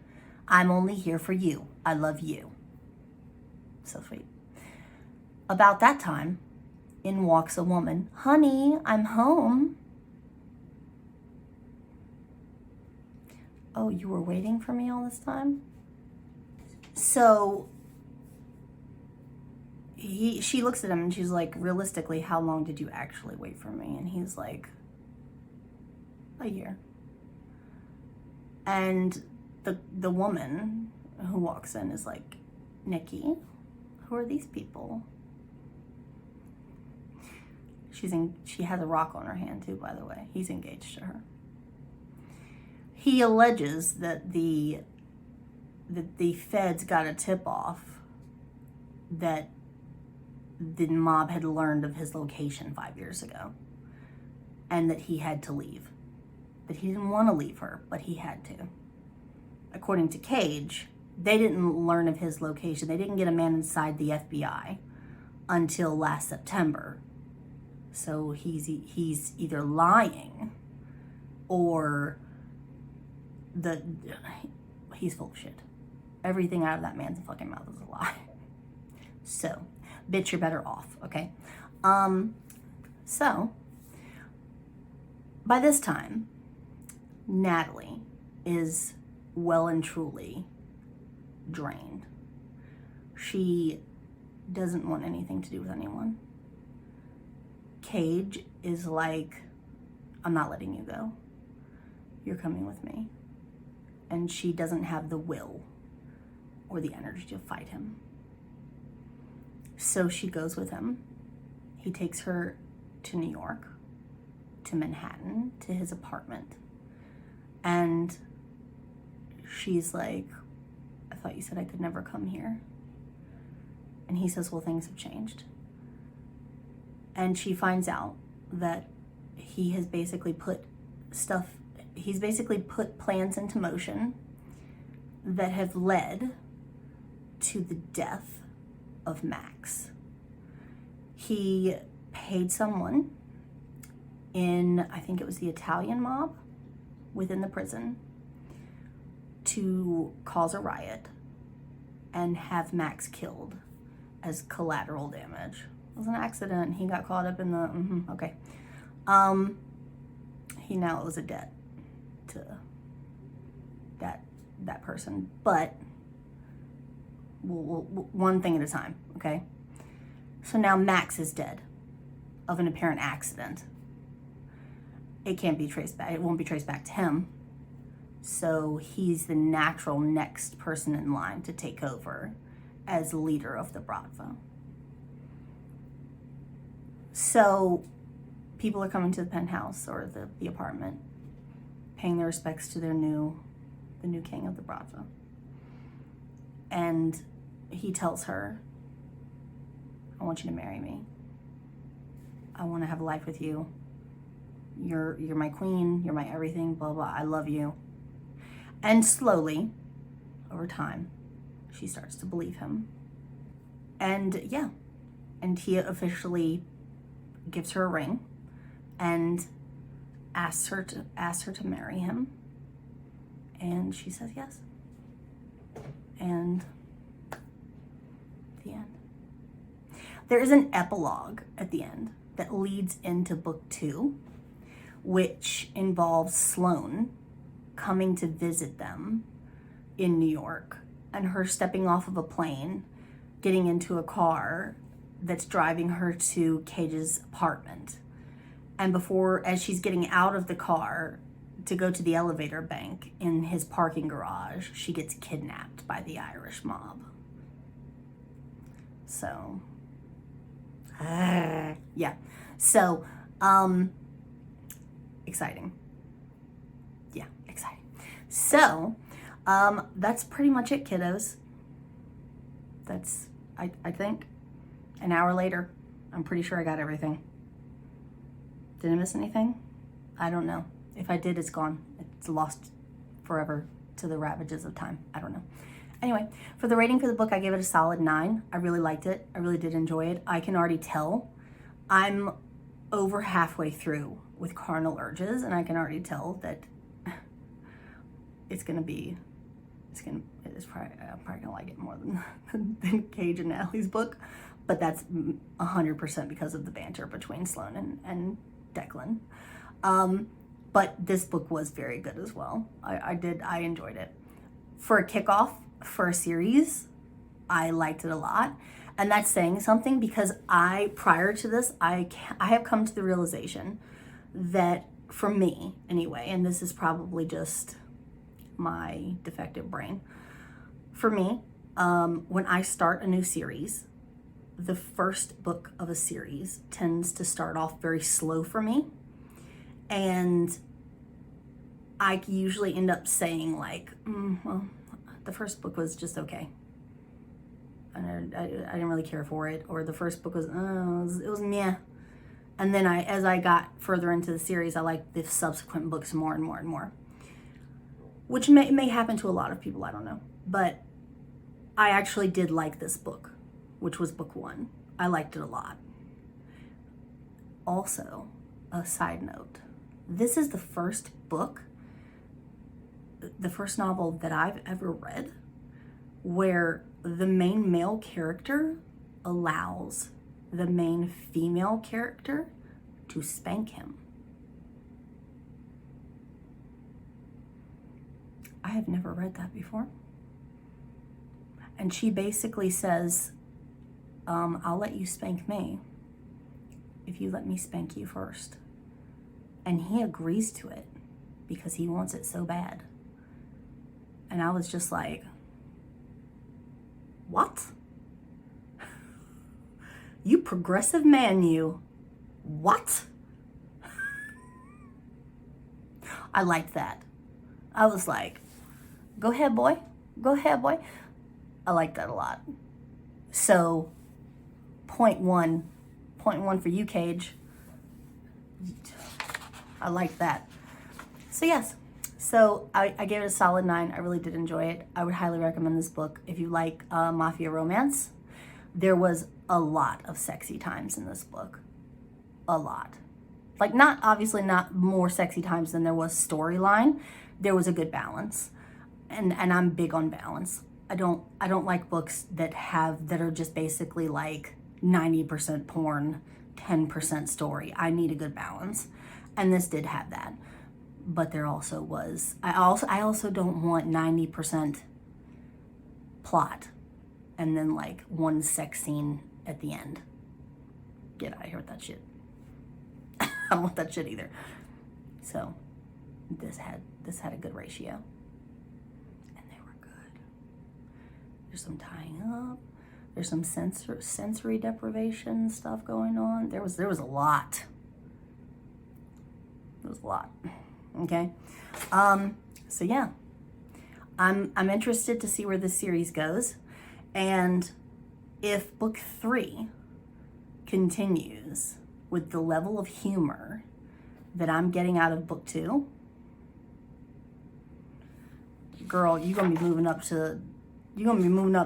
[SPEAKER 1] I'm only here for you. I love you. So sweet. About that time, in walks a woman. Honey, I'm home. Oh, you were waiting for me all this time? So, she looks at him and she's like, realistically, how long did you actually wait for me? And he's like, a year. And the woman who walks in is like, Nikki, who are these people? She has a rock on her hand too, by the way. He's engaged to her. He alleges that the feds got a tip off that the mob had learned of his location 5 years ago, and that he had to leave. That he didn't want to leave her, but he had to. According to Cage, they didn't learn of his location. They didn't get a man inside the FBI until last September. So he's either lying or he's full of shit. Everything out of that man's fucking mouth is a lie. So, bitch, you're better off, okay? So, by this time, Natalie is well and truly drained. She doesn't want anything to do with anyone. Cage is like, I'm not letting you go. You're coming with me. And she doesn't have the will or the energy to fight him. So she goes with him. He takes her to New York, to Manhattan, to his apartment. And she's like, I thought you said I could never come here. And he says, well, things have changed. And she finds out that he has basically put plans into motion that have led to the death of Max. He paid someone in, I think it was the Italian mob within the prison, to cause a riot and have Max killed as collateral damage. It was an accident. He got caught up in the, okay. He now owes a debt to that person, but we'll one thing at a time, okay? So now Max is dead of an apparent accident. It can't be traced back. It won't be traced back to him. So he's the natural next person in line to take over as leader of the Bratva. So people are coming to the penthouse or the apartment, paying their respects to the new king of the Bratva. And he tells her, I want you to marry me. I want to have a life with you. You're my queen, you're my everything, blah, blah, I love you. And slowly, over time, she starts to believe him. And yeah, and he officially gives her a ring and asks her to marry him. And she says yes. And the end. There is an epilogue at the end that leads into book 2, which involves Sloane coming to visit them in New York and her stepping off of a plane, getting into a car that's driving her to Cage's apartment. And as she's getting out of the car to go to the elevator bank in his parking garage, she gets kidnapped by the Irish mob. So, yeah. So, exciting. Yeah, exciting. So, that's pretty much it, kiddos. That's, I think, an hour later. I'm pretty sure I got everything. Did I miss anything? I don't know. If I did, it's gone. It's lost forever to the ravages of time. I don't know. Anyway, for the rating for the book, I gave it a solid 9. I really liked it. I really did enjoy it. I can already tell I'm over halfway through with Carnal Urges, and I can already tell that I'm probably gonna like it more than Cage and Natalie's book, but that's 100% because of the banter between Sloane and Declan. But this book was very good as well. I enjoyed it. For a kickoff for a series, I liked it a lot. And that's saying something, because prior to this, I have come to the realization that, for me anyway, and this is probably just my defective brain, for me, when I start a new series, the first book of a series tends to start off very slow for me. And I usually end up saying well, the first book was just okay. And I didn't really care for it. Or the first book was, it was meh. And then as I got further into the series, I liked the subsequent books more and more and more. Which may happen to a lot of people, I don't know. But I actually did like this book, which was book 1. I liked it a lot. Also, a side note, this is the first book, the first novel that I've ever read where the main male character allows the main female character to spank him. I have never read that before. And she basically says, I'll let you spank me if you let me spank you first. And he agrees to it because he wants it so bad. And I was just like, what? You progressive man, you. What? I liked that. I was like, go ahead, boy. Go ahead, boy. I like that a lot. So, point one for you, Cage. I like that. So yes, so I gave it a solid 9. I really did enjoy it. I would highly recommend this book if you like mafia romance. There was a lot of sexy times in this book. A lot. Like, obviously not more sexy times than there was storyline. There was a good balance. And I'm big on balance. I don't like books that are just basically like 90% porn, 10% story. I need a good balance. And this did have that. but there also was, I also don't want 90% plot and then like one sex scene at the end. Get out of here with that shit. I don't want that shit either. So this had a good ratio, and they were good. There's some tying up. There's some sensory deprivation stuff going on. There was a lot. There was a lot. Okay. So yeah, I'm interested to see where this series goes, and if book 3 continues with the level of humor that I'm getting out of book 2, girl, you're gonna be moving up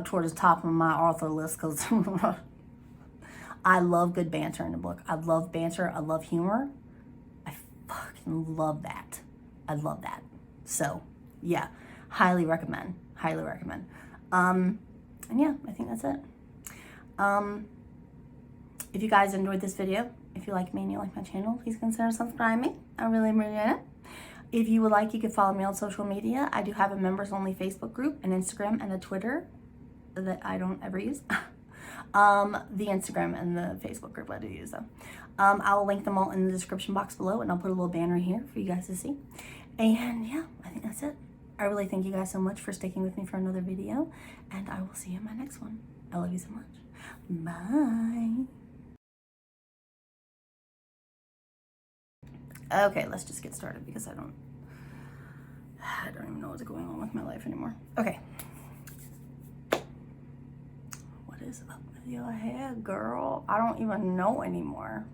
[SPEAKER 1] towards the top of my author list, because I love good banter in the book. I love banter. I love humor. I fucking love that. I love that. So yeah, highly recommend. Highly recommend. And yeah, I think that's it. If you guys enjoyed this video, if you like me and you like my channel, please consider subscribing. I really appreciate it. If you would like, you can follow me on social media. I do have a members only Facebook group, an Instagram, and a Twitter that I don't ever use. The Instagram and the Facebook group I do use though. I will link them all in the description box below, and I'll put a little banner here for you guys to see. And yeah, I think that's it. I really thank you guys so much for sticking with me for another video, and I will see you in my next one. I love you so much. Bye. Okay, let's just get started because I don't even know what's going on with my life anymore. Okay. What is up with your hair, girl? I don't even know anymore.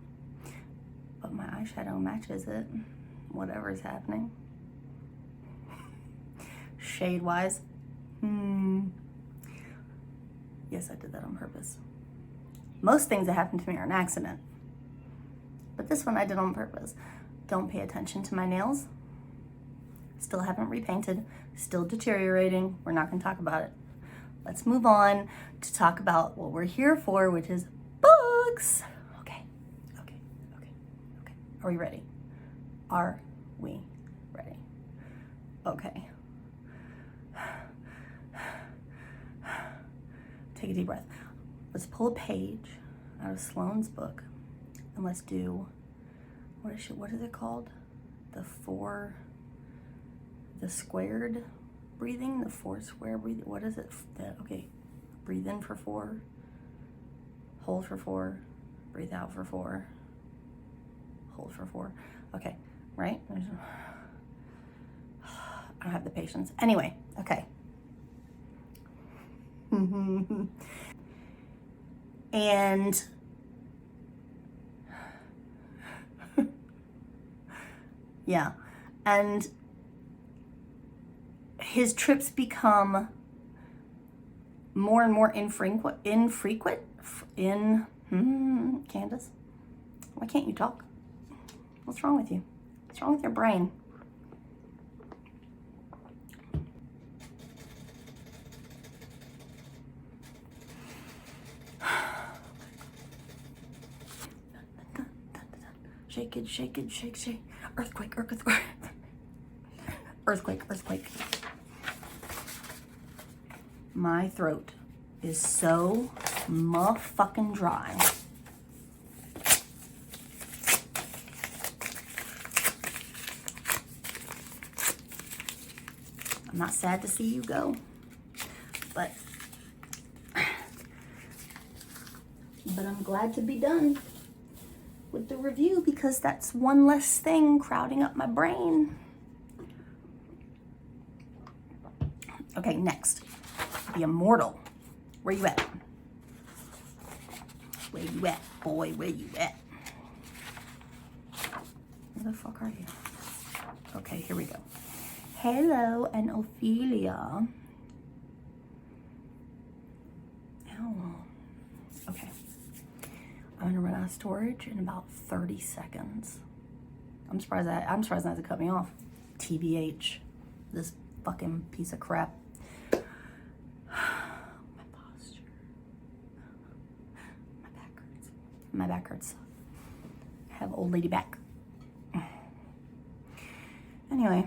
[SPEAKER 1] But my eyeshadow matches it. Whatever is happening. Shade-wise. Yes, I did that on purpose. Most things that happen to me are an accident. But this one I did on purpose. Don't pay attention to my nails. Still haven't repainted. Still deteriorating. We're not gonna talk about it. Let's move on to talk about what we're here for, which is books. Okay. Are we ready? Are we ready? Okay. Take a deep breath. Let's pull a page out of Sloane's book, and let's do, what is it called? The squared breathing, the 4 square breathing. What is it? Okay, breathe in for 4, hold for 4, breathe out for 4, hold for 4. Okay, right? I don't have the patience. Anyway, okay. And yeah, and his trips become more and more infrequent. Candace, why can't you talk? What's wrong with you? What's wrong with your brain? Shake it, shake it, shake, shake. Earthquake, earthquake. Earthquake, earthquake. My throat is so motherfucking dry. I'm not sad to see you go, but I'm glad to be done with the review, because that's one less thing crowding up my brain. Okay, next. The Immortal. Where you at? Where you at, boy? Where you at? Where the fuck are you? Okay, here we go. Hello and Ophelia. Oh. Okay. I'm gonna run out of storage in about 30 seconds. I'm surprised that hasn't cut me off. TBH. This fucking piece of crap. My posture. My back hurts. My back hurts. I have old lady back. Anyway,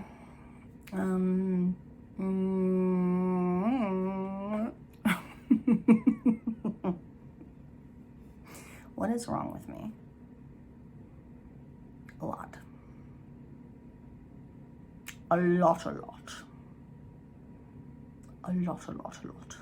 [SPEAKER 1] what is wrong with me? A lot. A lot. A lot. A lot.